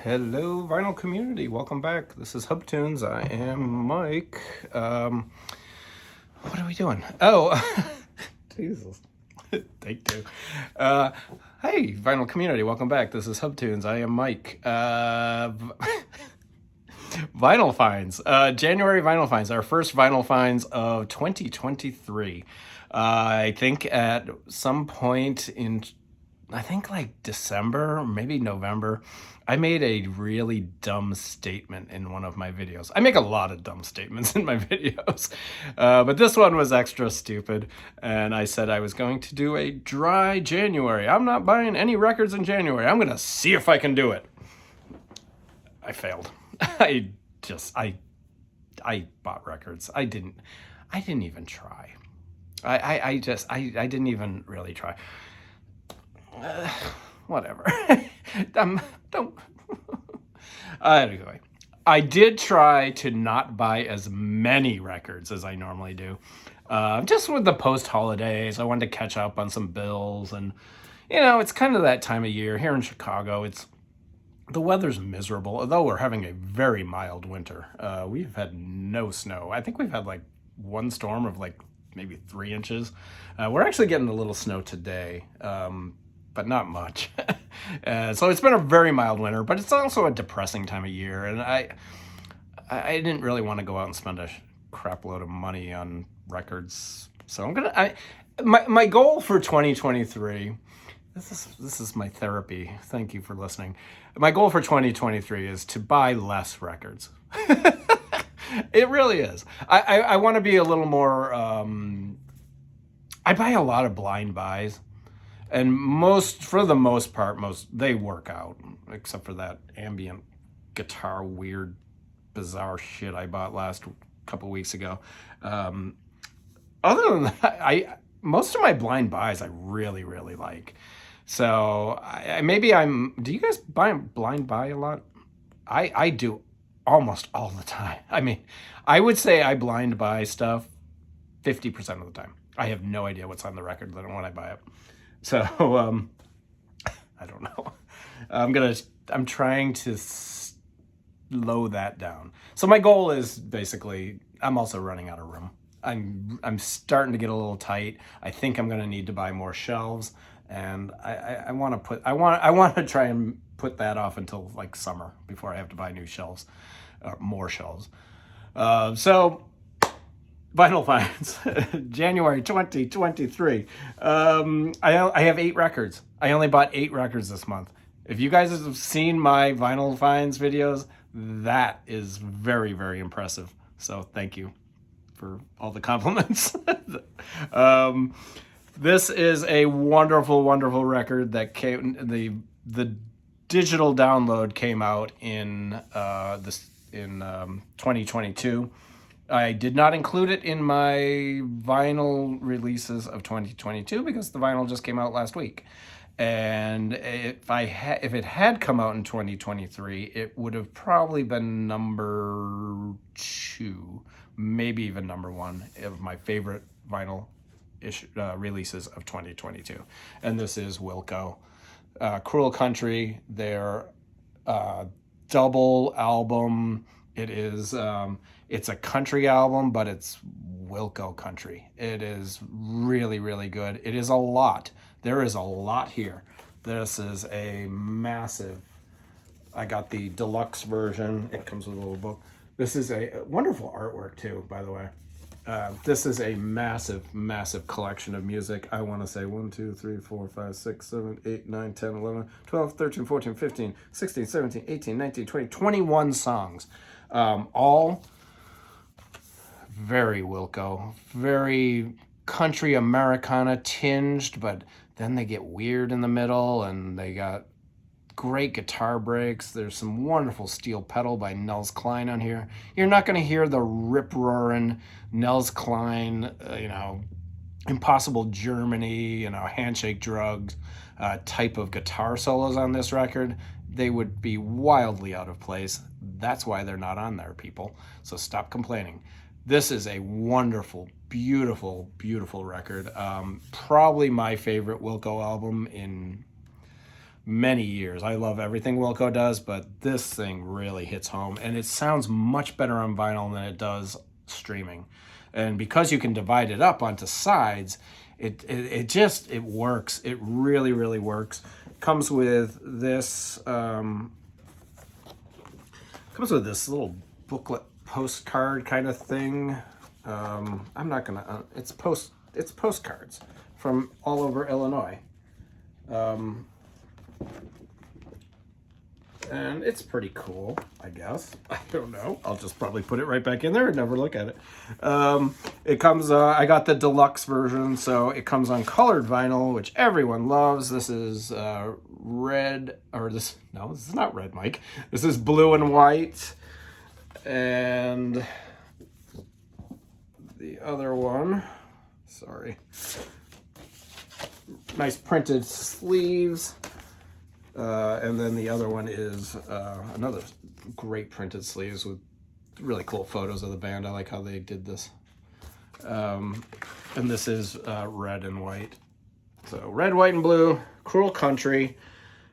Hello, vinyl community. Welcome back. This is Hub Tunes. I am Mike. What are we doing? Oh, Jesus. Take two. Hey, vinyl community. Welcome back. This is Hub Tunes. I am Mike. Vinyl finds. January vinyl finds. Our first vinyl finds of 2023. I think at some point in, I think like December, maybe November, I made a really dumb statement in one of my videos. I make a lot of dumb statements in my videos, but this one was extra stupid. And I said I was going to do a dry January. I'm not buying any records in January. I'm going to see if I can do it. I failed. I bought records. I didn't even try. I didn't even really try. Whatever. Don't. Anyway, I did try to not buy as many records as I normally do. Just with the post holidays, I wanted to catch up on some bills, and it's kind of that time of year here in Chicago. The weather's miserable, although we're having a very mild winter. We've had no snow. I think we've had like one storm of like maybe 3 inches. We're actually getting a little snow today, but not much. So it's been a very mild winter, but it's also a depressing time of year. And I didn't really want to go out and spend a crap load of money on records. So my goal for 2023, this is my therapy. Thank you for listening. My goal for 2023 is to buy less records. It really is. I want to be a little more, I buy a lot of blind buys. And for the most part, they work out, except for that ambient guitar, weird, bizarre shit I bought last couple weeks ago. Other than that, most of my blind buys I really, really like. So do you guys blind buy a lot? I do almost all the time. I mean, I would say I blind buy stuff 50% of the time. I have no idea what's on the record when I buy it. So, I don't know. I'm trying to slow that down. So my goal is basically, I'm also running out of room. I'm starting to get a little tight. I think I'm going to need to buy more shelves, and I want to try and put that off until like summer before I have to buy new shelves, or more shelves. So vinyl finds, January 2023. I have 8 records. I only bought 8 records this month. If you guys have seen my vinyl finds videos, that is very, very impressive. So thank you for all the compliments. This is a wonderful, wonderful record that came. The digital download came out in 2022. I did not include it in my vinyl releases of 2022 because the vinyl just came out last week. And if it had come out in 2023, it would have probably been number 2, maybe even number 1 of my favorite vinyl releases of 2022. And this is Wilco, Cruel Country, their double album. It is it's a country album, but it's Wilco country. It is really, really good. It is a lot. There is a lot here. This is a massive, I got the deluxe version. It comes with a little book. This is a wonderful artwork too, by the way. This is a massive, massive collection of music. I want to say 1, 2, 3, 4, 5, 6, 7, 8, 9, 10, 11, 12, 13, 14, 15, 16, 17, 18, 19, 20, 21 songs. All very Wilco, very country Americana tinged, but then they get weird in the middle, and they got great guitar breaks. There's some wonderful steel pedal by Nels Cline on here. You're not going to hear the rip-roaring Nels Cline, Impossible Germany, Handshake Drugs type of guitar solos on this record. They would be wildly out of place. That's why they're not on there, people. So stop complaining. This is a wonderful, beautiful, beautiful record. Probably my favorite Wilco album in many years. I love everything Wilco does, but this thing really hits home, and it sounds much better on vinyl than it does streaming. And because you can divide it up onto sides, it just works. It really works. Comes with this little booklet postcard kind of thing. I'm not gonna. It's postcards from all over Illinois. And it's pretty cool, I guess. I don't know. I'll just probably put it right back in there and never look at it. It comes, I got the deluxe version, so it comes on colored vinyl, which everyone loves. This is red, or this is not red, Mike. This is blue and white. And the other one, sorry. Nice printed sleeves. And then the other one is another great printed sleeves with really cool photos of the band. I like how they did this. And this is red and white. So red, white, and blue, Cruel Country.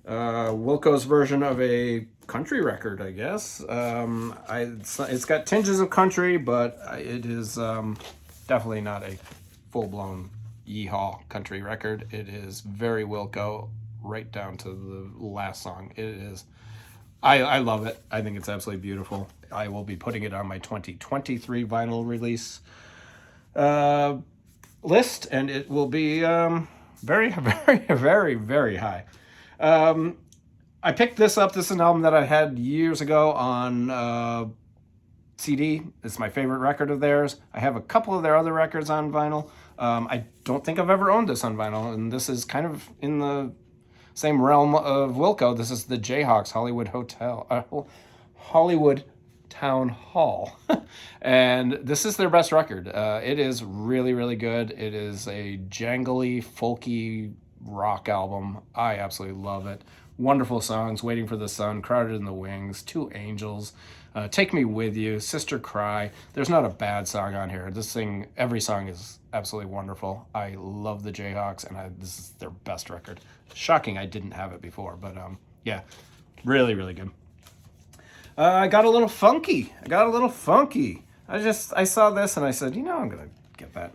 Wilco's version of a country record, I guess. It's got tinges of country, but it is definitely not a full-blown yeehaw country record. It is very Wilco, right down to the last song. It is, I love it. I think it's absolutely beautiful. I will be putting it on my 2023 vinyl release list, and it will be very high. I picked this up. This is an album that I had years ago on CD. It's my favorite record of theirs. I have a couple of their other records on vinyl. I don't think I've ever owned this on vinyl, and this is kind of in the same realm of Wilco. This is the Jayhawks Hollywood Town Hall. And this is their best record. It is really good. It is a jangly, folky rock album. I absolutely love it. Wonderful songs: Waiting for the Sun, Crowded in the Wings, Two Angels, Take Me With You, Sister Cry. There's not a bad song on here. This thing, every song is absolutely wonderful. I love the Jayhawks, and this is their best record. Shocking I didn't have it before, but yeah, really good. I got a little funky. I saw this and I said, I'm gonna get that.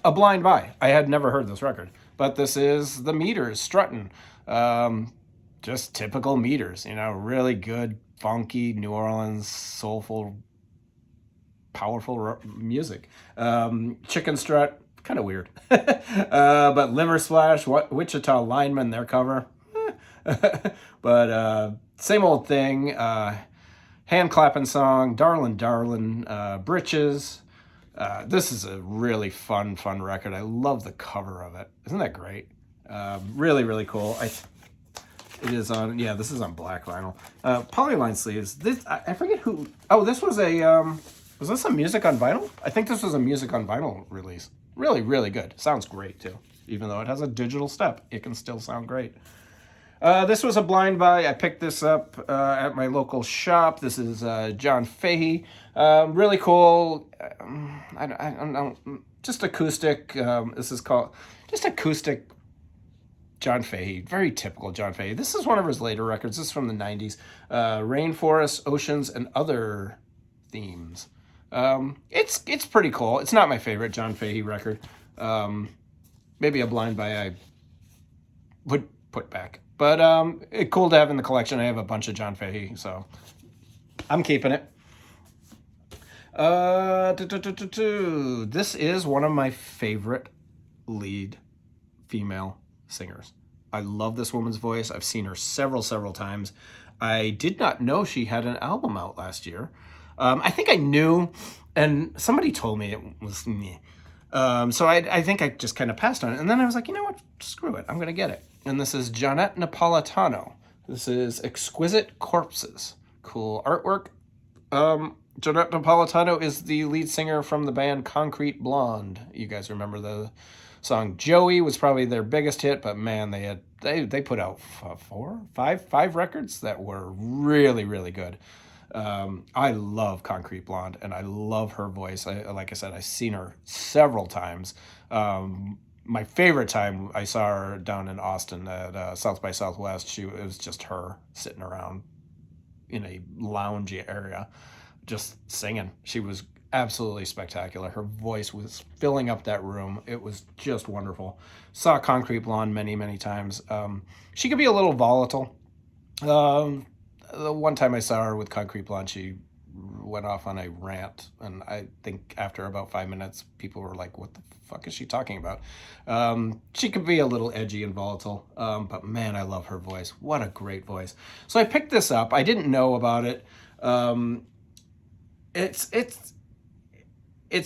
A blind buy. I had never heard this record, but this is the Meters, Struttin. Just typical Meters, really good, funky, New Orleans, soulful, powerful music. Chicken Strut, kind of weird. But Liver Splash, Wichita Lineman, their cover. But same old thing. Hand clapping song, Darlin', Britches. This is a really fun record. I love the cover of it. Isn't that great? Really cool. It is on, this is on black vinyl. Polyline sleeves. This, I forget who, this was was this a music on vinyl? I think this was a music on vinyl release. Really good. Sounds great too. Even though it has a digital step, it can still sound great. This was a blind buy. I picked this up at my local shop. This is John Fahey. Really cool. I don't know. Just acoustic. This is called just acoustic John Fahey. Very typical John Fahey. This is one of his later records. This is from the 90s. Rainforest, Oceans, and Other Themes. It's pretty cool. It's not my favorite John Fahey record. Maybe a blind buy I would put back. But it's cool to have in the collection. I have a bunch of John Fahey, so I'm keeping it. This is one of my favorite lead female singers. I love this woman's voice. I've seen her several times. I did not know she had an album out last year. I think I knew, and somebody told me it was me. So I think I just kind of passed on it. And then I was like, you know what? Screw it. I'm going to get it. And this is Jeanette Napolitano. This is Exquisite Corpses. Cool artwork. Jeanette Napolitano is the lead singer from the band Concrete Blonde. You guys remember the song Joey was probably their biggest hit, but man, they put out five records that were really good. I love Concrete Blonde, and I love her voice. Like I said, I've seen her several times. my favorite time I saw her down in Austin at South by Southwest. It was just her sitting around in a loungy area, just singing. She was absolutely spectacular. Her voice was filling up that room. It was just wonderful. Saw Concrete Blonde many, many times. She could be a little volatile. The one time I saw her with Concrete Blonde, she went off on a rant, and I think after about 5 minutes, people were like, "What the fuck is she talking about?" She could be a little edgy and volatile, but man, I love her voice. What a great voice! So I picked this up. I didn't know about it. It's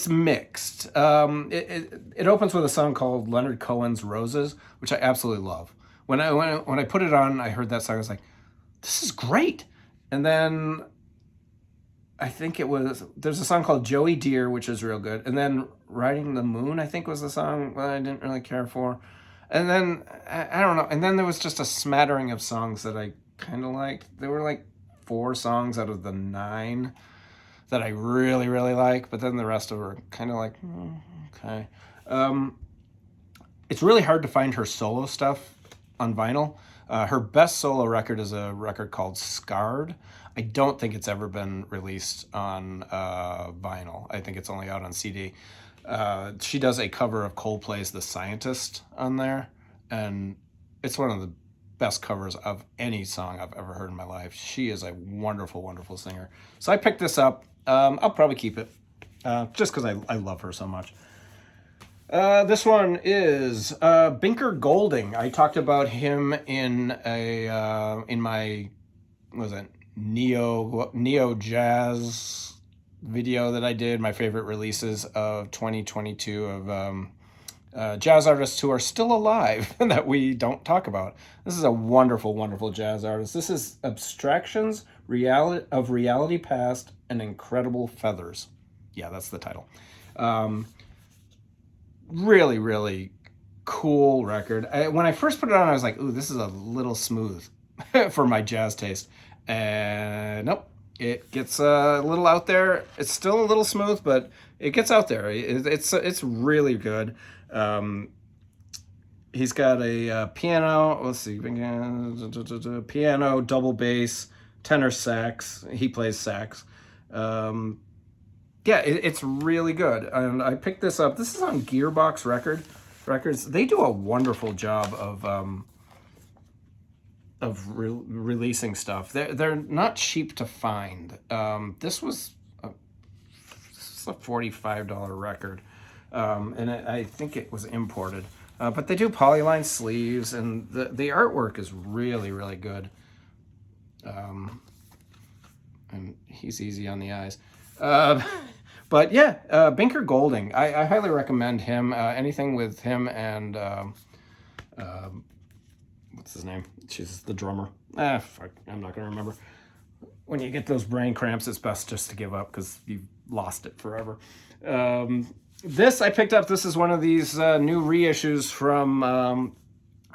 mixed. It opens with a song called Leonard Cohen's "Roses," which I absolutely love. When I put it on, I heard that song. I was like, "This is great," and then I think there's a song called Joey Deer, which is real good. And then Riding the Moon, I think was the song that I didn't really care for. And then, I don't know. And then there was just a smattering of songs that I kind of liked. There were like 4 songs out of the 9 that I really, really like. But then the rest of them were kind of like, okay. It's really hard to find her solo stuff on vinyl. Her best solo record is a record called Scarred. I don't think it's ever been released on vinyl. I think it's only out on CD. She does a cover of Coldplay's The Scientist on there, and it's one of the best covers of any song I've ever heard in my life. She is a wonderful, wonderful singer. So I picked this up. I'll probably keep it just because I love her so much. This one is Binker Golding. I talked about him in my neo jazz video that I did, my favorite releases of 2022 of jazz artists who are still alive that we don't talk about. This is a wonderful, wonderful jazz artist. This is Abstractions of Reality Past and Incredible Feathers. Yeah, that's the title. Really, really cool record. When I first put it on, I was like, ooh, this is a little smooth for my jazz taste. And nope, it gets a little out there. It's still a little smooth, but it gets out there. It's really good. He's got a piano, let's see, piano, double bass, tenor sax. He plays sax. Yeah, it's really good. And I picked this up. This is on Gearbox Records. They do a wonderful job of releasing stuff. They're not cheap to find. This was a $45 record, and I think it was imported. But they do polyline sleeves, and the artwork is really, really good. And he's easy on the eyes. But yeah, Binker Golding. I highly recommend him. Anything with him and what's his name? She's the drummer. Fuck, I'm not gonna remember. When you get those brain cramps, it's best just to give up because you've lost it forever. This I picked up. This is one of these new reissues from.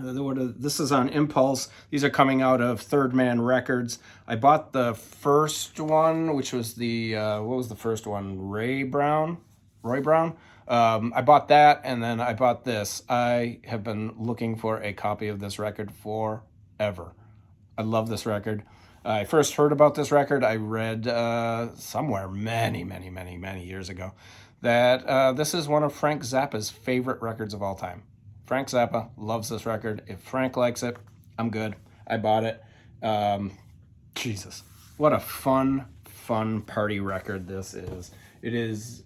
This is on Impulse. These are coming out of Third Man Records. I bought the first one, which was the what was the first one? Roy Brown. I bought that, and then I bought this. I have been looking for a copy of this record forever. I love this record. I first heard about this record. I read somewhere many years ago that this is one of Frank Zappa's favorite records of all time. Frank Zappa loves this record. If Frank likes it, I'm good. I bought it. Jesus, what a fun party record this is. It is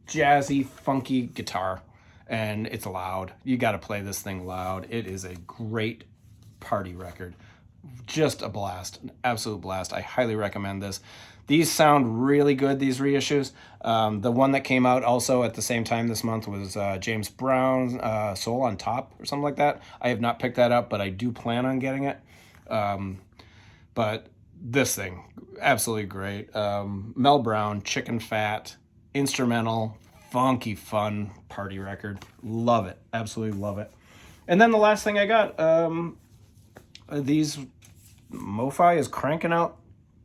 jazzy, funky guitar, and it's loud. You got to play this thing loud. It is a great party record. Just a blast, an absolute blast. I highly recommend this. These sound really good, these reissues. The one that came out also at the same time this month was James Brown's Soul on Top or something like that. I have not picked that up, but I do plan on getting it. But this thing, absolutely great. Mel Brown, Chicken Fat, instrumental, funky, fun party record. Love it. Absolutely love it. And then the last thing I got, MoFi is cranking out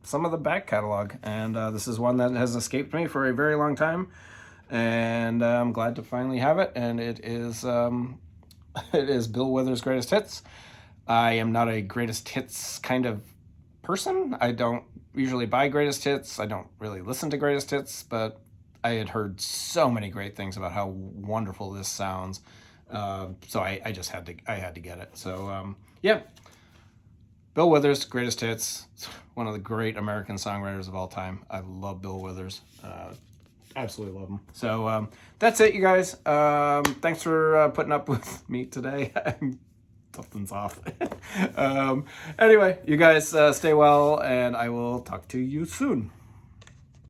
some of the back catalog, and this is one that has escaped me for a very long time, and I'm glad to finally have it. And it is it is Bill Withers' Greatest Hits. I am not a greatest hits kind of person. I don't usually buy greatest hits. I don't really listen to greatest hits, but I had heard so many great things about how wonderful this sounds. So I just had to get it. So yeah, Bill Withers, Greatest Hits. One of the great American songwriters of all time. I love Bill Withers. Absolutely love him. So that's it, you guys. Thanks for putting up with me today. Something's off. Anyway, you guys stay well, and I will talk to you soon.